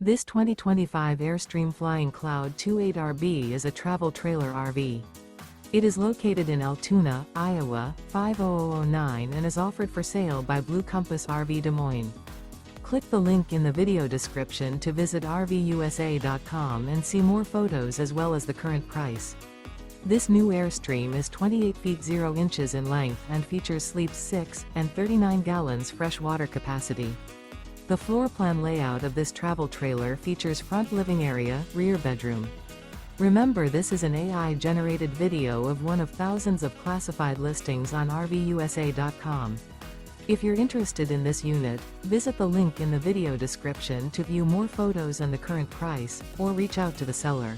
This 2025 Airstream Flying Cloud 28RB is a travel trailer RV. It is located in Altoona, Iowa, 50009 and is offered for sale by Blue Compass RV Des Moines. Click the link in the video description to visit RVUSA.com and see more photos as well as the current price. This new Airstream is 28 feet 0 inches in length and features sleeps 6 and 39 gallons fresh water capacity. The floor plan layout of this travel trailer features front living area, rear bedroom. Remember, this is an AI-generated video of one of thousands of classified listings on RVUSA.com. If you're interested in this unit, visit the link in the video description to view more photos and the current price, or reach out to the seller.